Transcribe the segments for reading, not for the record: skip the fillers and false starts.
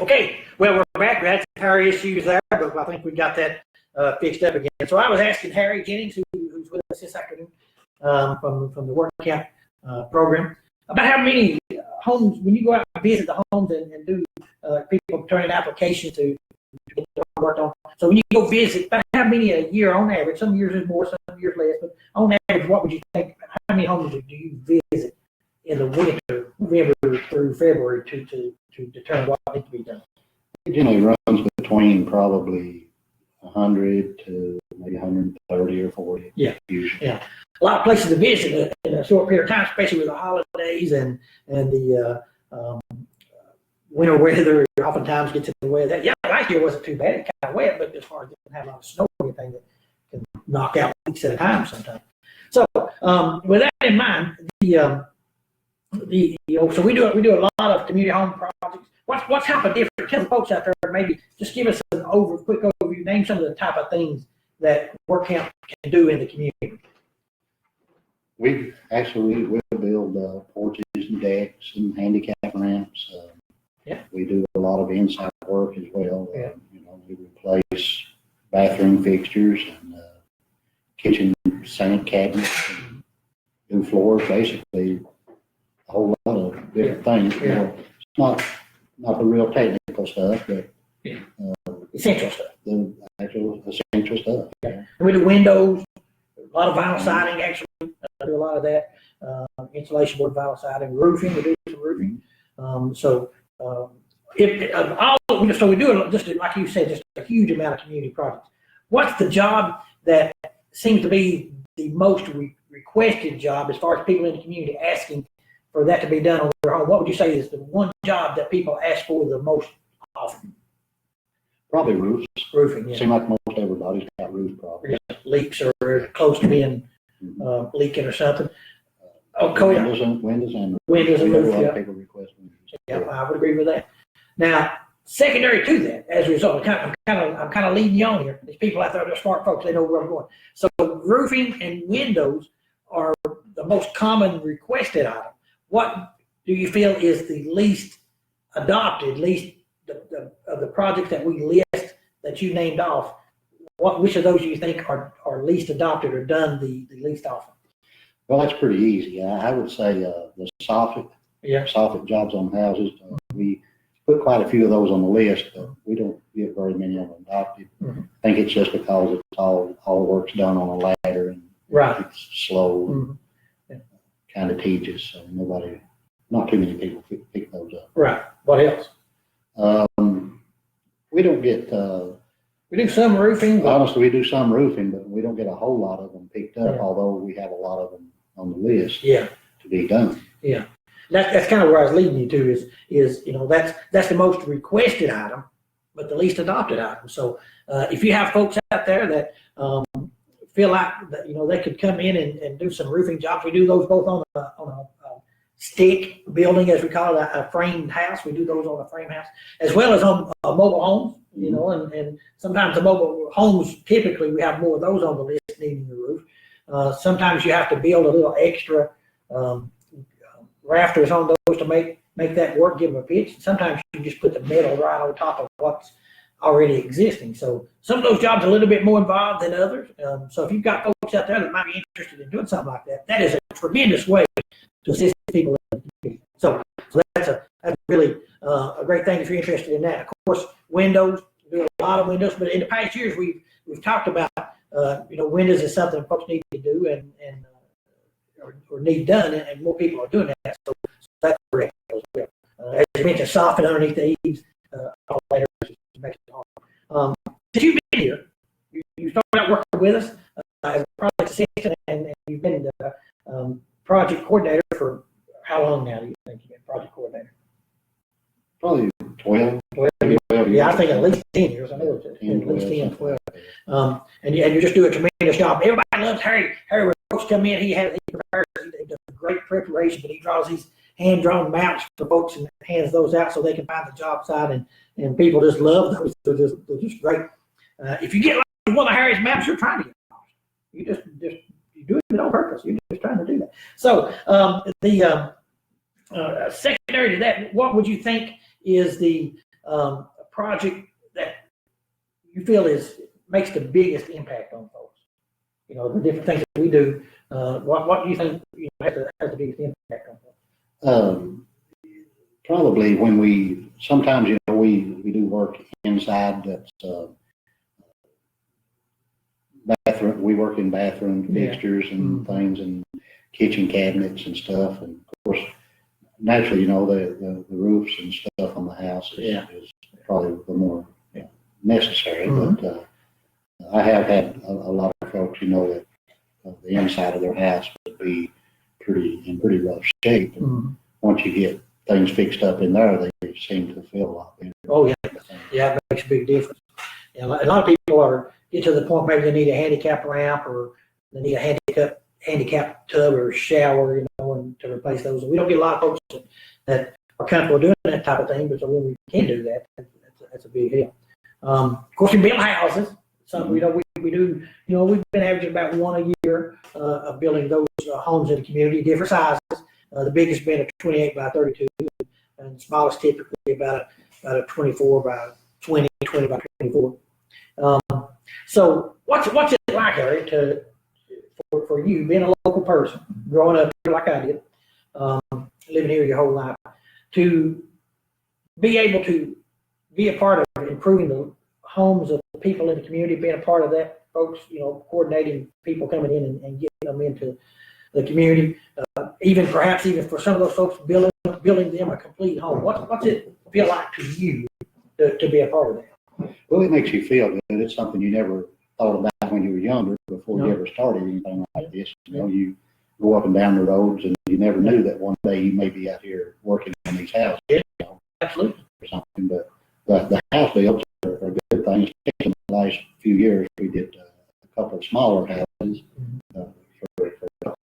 Okay, well, we're back. We had some power issues there, but I think we got that fixed up again. So I was asking Harry Jennings, who's with us this afternoon from the work camp program, about how many homes, when you go out and visit the homes and do people turn in applications to get worked on. So when you go visit, about how many a year on average? Some years is more, some years less, but on average, what would you think? How many homes do you visit in the winter, November through February, to determine what needs to be done? It generally runs between probably 100 to maybe 130 or 40. Yeah, usually. Yeah. A lot of places to visit in a short period of time, especially with the holidays and the winter weather. Oftentimes gets in the way of that. Yeah, last year wasn't too bad. It kind of wet, but as far as it didn't have a lot of snow or anything that can knock out weeks at a time sometimes. So with that in mind, so we do a lot of community home projects. What type of different? Tell the folks out there, maybe just give us an quick overview. Name some of the type of things that work camp can do in the community. We build porches and decks and handicap ramps. Yeah. We do a lot of inside work as well. Yeah. We replace bathroom fixtures and kitchen sink cabinets, and do floors, basically a whole lot of different things. Yeah. It's not the real technical stuff, but essential stuff. The actual essential stuff. Yeah. And we do windows, a lot of vinyl siding. Actually, do a lot of that. Insulation board, vinyl siding, roofing. We do some roofing. So we do just like you said, just a huge amount of community projects. What's the job that seems to be the most requested job as far as people in the community asking for that to be done on their home? What would you say is the one job that people ask for the most often? Probably roofs. Roofing, yeah. Seems like most everybody's got roof problems. Yeah. Leaks or close to being leaking or something. Windows and roof. Yeah. People request windows. Yeah, I would agree with that. Now, secondary to that, as a result, I'm kind of leading you on here. These people out there, they're smart folks. They know where I'm going. So roofing and windows are the most common requested item. What do you feel is the least adopted, of the projects that we list that you named off? Which of those you think are least adopted or done the least often? Well, that's pretty easy. I would say the soffit jobs on houses. We put quite a few of those on the list, but we don't get very many of them adopted. Mm-hmm. I think it's just because it's all the work's done on a ladder and it's slow, kind of tedious. So not too many people pick those up. Right. What else? We don't get. We do some roofing. Honestly, we do some roofing, but we don't get a whole lot of them picked up. Although we have a lot of them on the list. To be done. Yeah. That's kind of where I was leading you to is that's the most requested item, but the least adopted item. So if you have folks out there that feel like that they could come in and do some roofing jobs, we do those both on a stick building, as we call it, a framed house. We do those on a frame house, as well as on mobile homes. And sometimes the mobile homes, typically we have more of those on the list needing the roof. Sometimes you have to build a little extra rafters on those to make that work, give them a pitch. Sometimes you just put the metal right on top of what's already existing. So some of those jobs are a little bit more involved than others. So if you've got folks out there that might be interested in doing something like that, that is a tremendous way to assist people in the community. So that's really a great thing if you're interested in that. Of course, windows, we do a lot of windows, but in the past years we've talked about windows is something folks need to do and or need done, and more people are doing that. So that's correct as well. As you mentioned, soffit underneath the eaves, all later makes it hard. Since you've been here, you started out working with us as a project assistant, and you've been the project coordinator for how long now? Do you think you've been project coordinator? Probably 12 Yeah, I think at least 10 years. I know it's at least 10, 12. And you're just doing a tremendous job. Everybody loves Harry. Harry, when folks come in, he does a great preparation, but he draws these hand-drawn maps for folks and hands those out so they can find the job site, and people just love those. They're just great. If you get like one of Harry's maps, you're trying to get lost. You just you do it on purpose. You're just trying to do that. So secondary to that, what would you think is the a project that you feel makes the biggest impact on folks? You know, the different things that we do. What do you think has the biggest impact on folks? Probably when sometimes, you know, we do work inside that's, bathroom, we work in bathroom fixtures and things and kitchen cabinets and stuff. And of course, naturally, you know, the roofs and stuff on the house is probably the more necessary. But I have had a lot of folks, you know, that the inside of their house would be in pretty rough shape. And once you get things fixed up in there, they seem to feel a lot better. Oh yeah, yeah, it makes a big difference. You know, a lot of people get to the point maybe they need a handicap ramp or they need a handicap tub or shower, you know, and to replace those. We don't get a lot of folks that are comfortable doing that type of thing, but so when we can do that, that's a big help. Of course, we build houses. So, you know, we do, you know, we've been averaging about one a year of building those homes in the community, different sizes. The biggest being a 28 by 32, and the smallest typically about a 24 by 20, 20 by 24. So what's it like, Harry, for you being a local person, growing up here like I did, living here your whole life, to be able to be a part of improving the homes of the people in the community, being a part of that, folks, you know, coordinating people coming in and getting them into the community, perhaps even for some of those folks building them a complete home. What's it feel like to you to be a part of that? Well, it makes you feel good. It's something you never thought about when you were younger before you ever started anything like this. You know, you go up and down the roads and you never knew that one day you may be out here working on these houses. You know, Absolutely. or something. But the house builds are good things. In the last few years, we did a couple of smaller houses for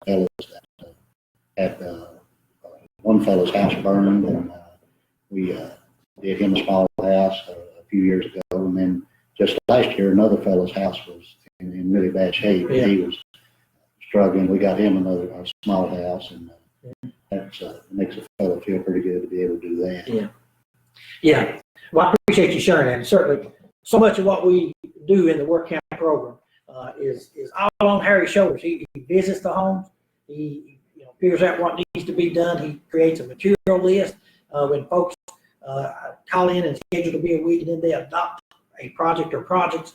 fellows that had one fellow's house burned, and we did him a small house a few years ago, and then just last year another fellow's house was in really bad shape. Yeah. He was struggling. We got him a small house, and that makes a fellow feel pretty good to be able to do that. Yeah. Well, I appreciate you sharing that. And certainly, so much of what we do in the work camp program is all on Harry's shoulders. He visits the homes. He figures out what needs to be done. He creates a material list. When folks call in and schedule to be a week, and then they adopt a project or projects,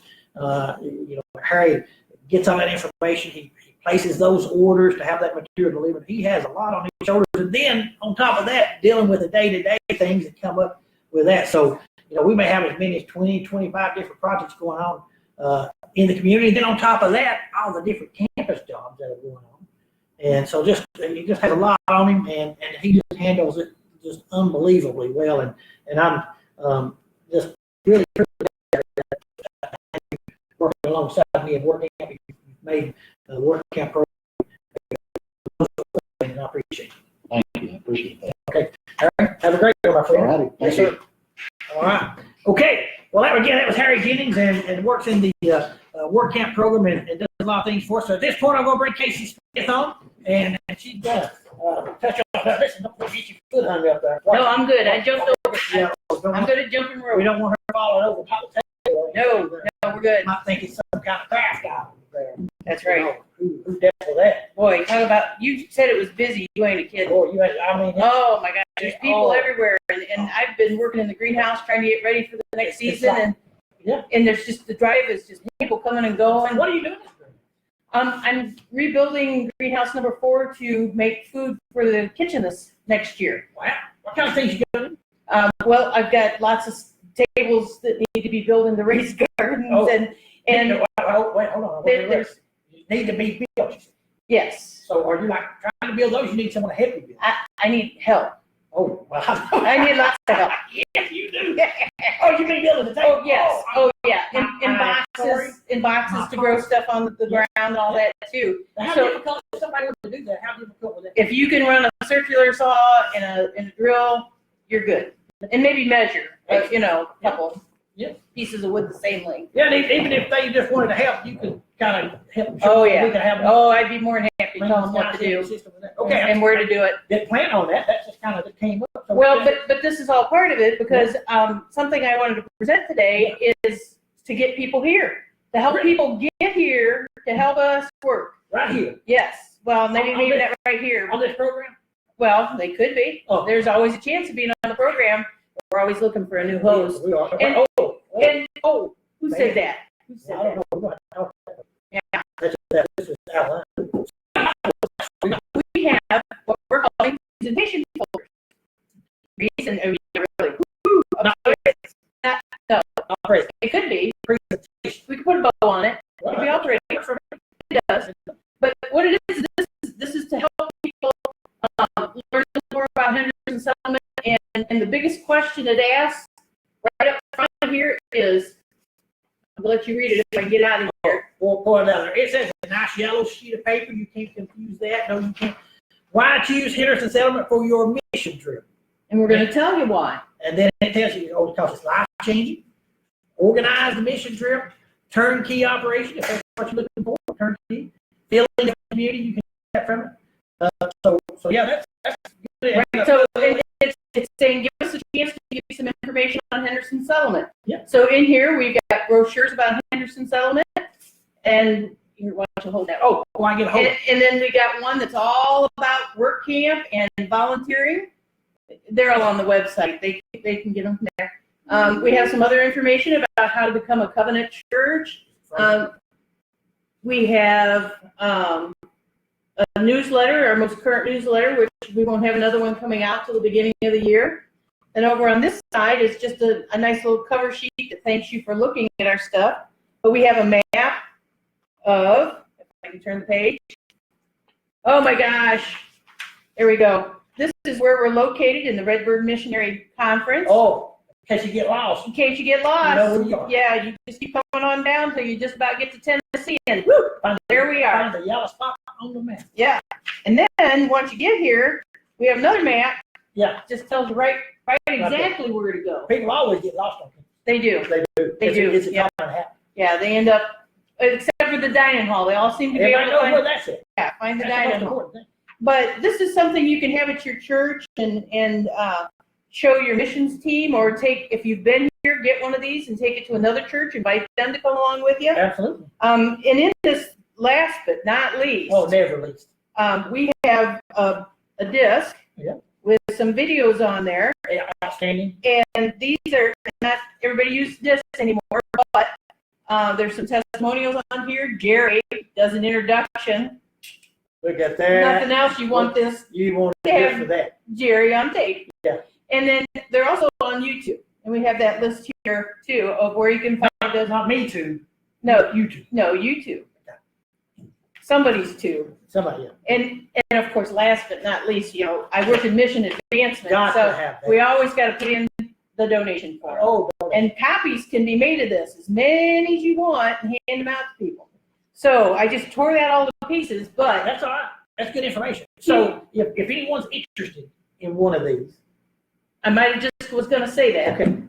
Harry gets all that information. He places those orders to have that material delivered. He has a lot on his shoulders. And then on top of that, dealing with the day-to-day things that come up with that. So, we may have as many as 20, 25 different projects going on in the community. Then on top of that, all the different campus jobs that are going on. And so he just has a lot on him, and he just handles it just unbelievably well. And I'm just really working alongside me and working camp. You've made the work camp program, and I appreciate it. Thank you. I appreciate that. Okay. All right. Have a great day, my friend. All righty. Yes, sir. All right. Okay. Well, that was Harry Jennings, and works in the work camp program and does a lot of things for us. So at this point, I'm going to bring Casey Smith on, and she's going to touch on that. Listen, don't get your foot hung up there. No, I'm good. I jumped over. Yeah, I'm good at jumping rope. we don't want her falling over top of the table. No, we're good. You might think it's some kind of craft guy there. That's right. Who dealt with that? Boy, talk about, you said it was busy. You ain't a kid. Boy, Oh my gosh, there's people everywhere. And I've been working in the greenhouse trying to get ready for the next season. And there's just, the drive is just people coming and going. What are you doing? I'm rebuilding greenhouse number 4 to make food for the kitchen this next year. Wow. What kind of things you doing? Well, I've got lots of tables that need to be built in the raised gardens and wait, hold on. there's Need to be built. yes. So are you like trying to build those? You need someone to help you build. I need help. Oh, well, I need lots of help. Yes, you do. Oh, you mean building the table? Oh yes. Oh yeah. In boxes to grow stuff on the ground and all that too. How difficult if somebody wants to do that? How difficult was it? If you can run a circular saw and a drill, you're good. And maybe measure, a couple. Yeah. pieces of wood the same length. Yeah, and even if they just wanted to help, you could kind of help them. Oh, yeah. We could have them. Oh, I'd be more than happy to tell them what to do Okay. and where to do it. Didn't plan on that. That just kind of came up. So Well, but this is all part of it because something I wanted to present today is to get people here, to help people get here, to help us work. Right here. Yes. Well, maybe even that right here. On this program? Well, they could be. Oh. There's always a chance of being on the program. We're always looking for a new host. We are. And- And, Who said that? Who said I don't that? know. We're gonna talk about that. Yeah. This is outline. We have what we're calling presentation folders. Reason really, Great. it could be. We could put a bow on it. It could be all pretty. It does. But what it is, this is to help people learn more about Henderson Settlement. And the biggest question it asks right up front here is, I'll let you read it if I can get out of here. Pull it down there. It says a nice yellow sheet of paper. You can't confuse that. No, you can't. Why choose Henderson Settlement for your mission trip? And we're going to tell you why. And then it tells you, because it's life-changing, organize the mission trip, turnkey operation, if that's what you're looking for, turnkey, fill in the community, you can get that from it. So yeah, that's good. Right. So it's saying, give us a chance to give you some information on Henderson Settlement. Yeah. So in here, we've got brochures about Henderson Settlement. And here, why don't you hold that? Oh, I get a hold of and then we got one that's all about work camp and volunteering. They're all on the website. They can get them there. We have some other information about how to become a covenant church. We have a newsletter, our most current newsletter, which we won't have another one coming out till the beginning of the year. And over on this side is just a nice little cover sheet that thanks you for looking at our stuff. But we have a map of, if I can turn the page. Oh my gosh. There we go. This is where we're located in the Redbird Missionary Conference. Oh, in case you get lost. In case you get lost. You know where you are. Yeah, you just keep coming on down till you just about get to Tennessee. And woo, there we are. Find the yellow spot on the map. Yeah. And then once you get here, we have another map. Yeah. Just tells you right exactly where to go. People always get lost on it. They do. They do. It's Yeah. not happen. Yeah, they end up, except for the dining hall. They all seem to be able Everybody to knows find, where that's at. yeah, find the That's the dining most hall. important thing. But this is something you can have at your church and show your missions team, or take, if you've been here, get one of these and take it to another church, invite them to come along with you. Absolutely. And in this last but not least, Oh, never least. we have a disc Yeah. with some videos on there. Yeah, outstanding. And these are, not everybody uses discs anymore, but there's some testimonials on here. Jerry does an introduction. Look at that. Nothing else, you want this You want to Yeah. get for that. Jerry on tape. Yeah. And then they're also on YouTube. And we have that list here too of where you can find those. Not me too. No, YouTube. no, YouTube. Somebody's too. Somebody else. And of course, last but not least, you know, I work in mission advancement. Got to so have that. we always got to put in the donation form. Oh, And copies can be made of this, as many as you want, and hand them out to people. So I just tore that all to pieces, but that's all right. That's good information. So if anyone's interested in one of these, I might have just was going to say that. okay.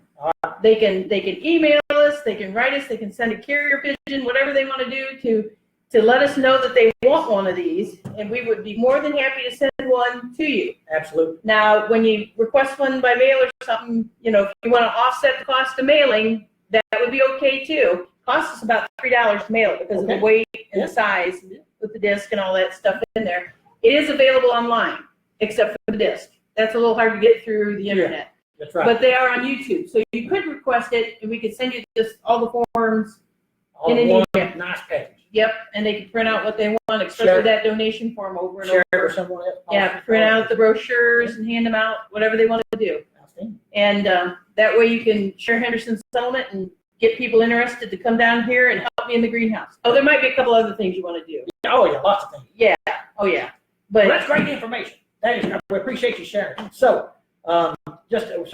They can email us, they can write us, they can send a carrier pigeon, whatever they want to do to let us know that they want one of these, and we would be more than happy to send one to you. Absolutely. Now, when you request one by mail or something, you know, if you want to offset the cost of mailing, that would be okay too. Costs us about $3 to mail it because of the weight and the size with the disc and all that stuff in there. It is available online, except for the disc. That's a little hard to get through the internet. That's right. But they are on YouTube, so you could request it, and we could send you just all the forms. All in an one email. nice package. Yep, and they can print out what they want, especially Share. that donation form over and Share it over. with someone else. Yeah, print out the brochures and hand them out, whatever they want to do. Outstanding. And that way you can share Henderson Settlement and get people interested to come down here and help me in the greenhouse. Oh, there might be a couple other things you want to do. Oh, yeah, lots of things. Yeah, oh yeah. Well, But that's great information. That is, we appreciate you sharing. So, so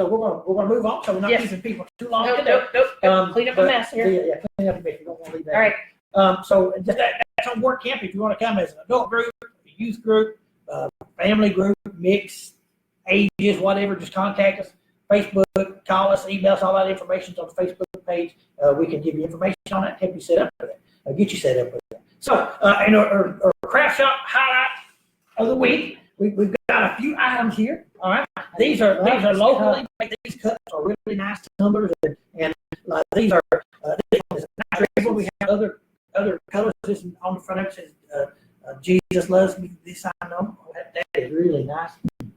we're gonna move on. So we're not Yes. keeping people too long. nope, today. clean up a But- mess here. Yeah, clean up a mess. You don't want to leave that. All right, So just that's on work camp. If you want to come as an adult group, a youth group, family group, mix, ages, whatever, just contact us. Facebook, call us, email us. All that information's on the Facebook Facebook page. We can give you information on that, help you set up for that, get you set up with that. So, in our craft shop highlight of the week, we've got a few items here. All right, these are locally made. These cups are really nice tumblers, and these are this one is a nice ribbon. We have other colors. This is on the front of it says Jesus loves me. This I know. That is really nice.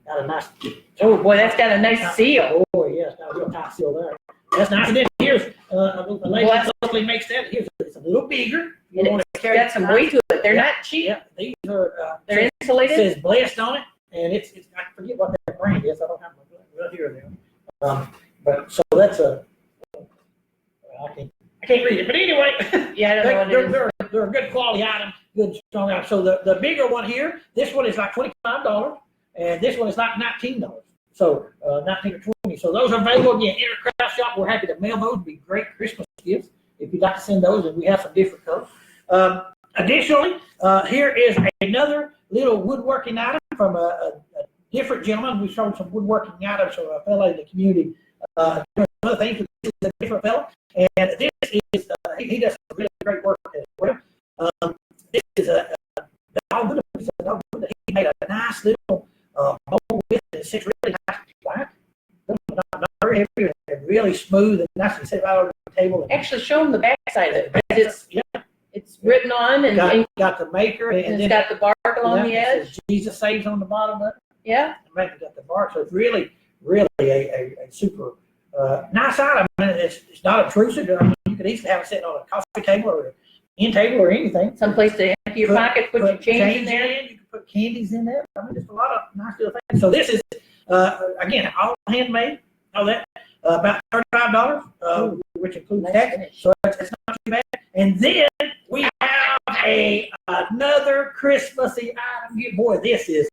Got a nice. Oh boy, that's got a nice seal. Oh yeah, it's got a real tight seal there. That's nice. And then here's a lady that locally makes that. Here's it's a little bigger. And it's got some weight to it. They're not cheap. Yeah, these are. They're insulated. It says blessed on it, and it's I forget what that brand is. I don't have my right here now. But so that's a. I can't read it, but anyway. Yeah, I don't know what it is. They're a good quality item, good strong item. So the bigger one here, this one is like $25, and this one is like $19. So 19 or 20. So those are available again. Craft Shop. We're happy to mail those. Would be great Christmas gifts if you'd like to send those, and we have some different colors. Additionally, here is another little woodworking item from a different gentleman. We showed some woodworking items from a fellow in the community. Other things, this is a different fellow, and this is he does some really great work as well. This is a dog that he made a nice little bowl with. It sits really nice, black, not very heavy, and really smooth and nice to sit right over the table. Actually, show them the back side of it. It's written on and got the maker, and it's got the bark along the edge. Says Jesus saves on the bottom of it. Yeah. The maker got the bark, so it's really a super nice item. I mean, it's not obtrusive. I mean, you could easily have it sitting on a coffee table or an end table or anything. Someplace to empty your pocket, put your change in there. You can put candies in there. I mean, just a lot of nice little things. So this is, again, all handmade, all that, about $35, which includes tax. So it's not too bad. And then we have another Christmassy item. Boy, this is,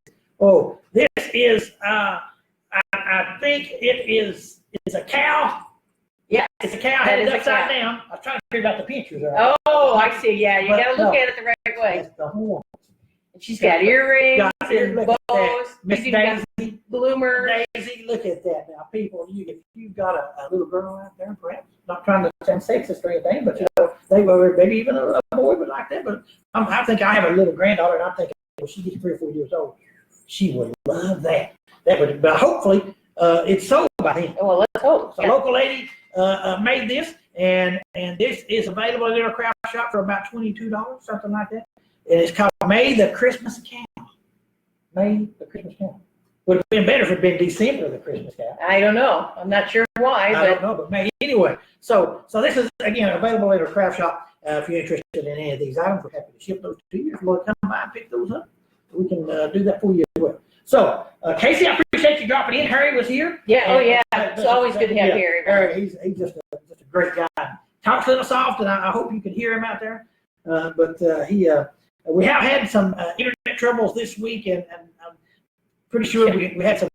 I think it's a cow. Yeah, it's a cow headed upside down. I was trying to figure out the pictures. Oh, I see. Yeah, you got to look at it the right way. That's the horn. And she's got earrings and bows. Miss Daisy, bloomers. Daisy, look at that now, people. If you've got a little girl out there, perhaps not trying to sound sexist or anything, but you know, maybe even a boy would like that. But I think I have a little granddaughter, and I'm thinking when she gets 3 or 4 years old, she would love that. But hopefully it's sold by then. Well, let's hope. So a local lady made this, and this is available in our craft shop for about $22, something like that. And it's called May the Christmas Cow. May the Christmas Cow. Would have been better if it had been December the Christmas Cow. I don't know. I'm not sure why. I don't know, but May. Anyway, so this is, again, available in our craft shop. If you're interested in any of these items, we're happy to ship those to you. If you want to come by and pick those up, we can do that for you as well. So, Casey, I appreciate you dropping in. Harry was here. Yeah, oh yeah. It's always good to have Harry. Harry, he's just a great guy. Talks a little soft, and I hope you can hear him out there. But we have had some internet troubles this week, and I'm pretty sure we had some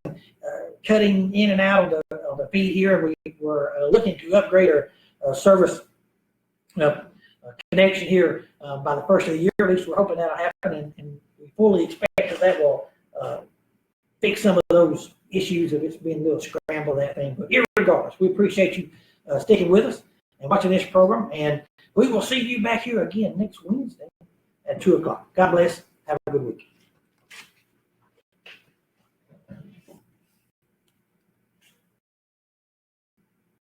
cutting in and out of the feed here. We were looking to upgrade our service connection here by the first of the year. At least we're hoping that'll happen, and we fully expect that will fix some of those issues of it's been a little scramble, that thing. But irregardless, we appreciate you sticking with us and watching this program, and we will see you back here again next Wednesday at 2 o'clock. God bless. Have a good week.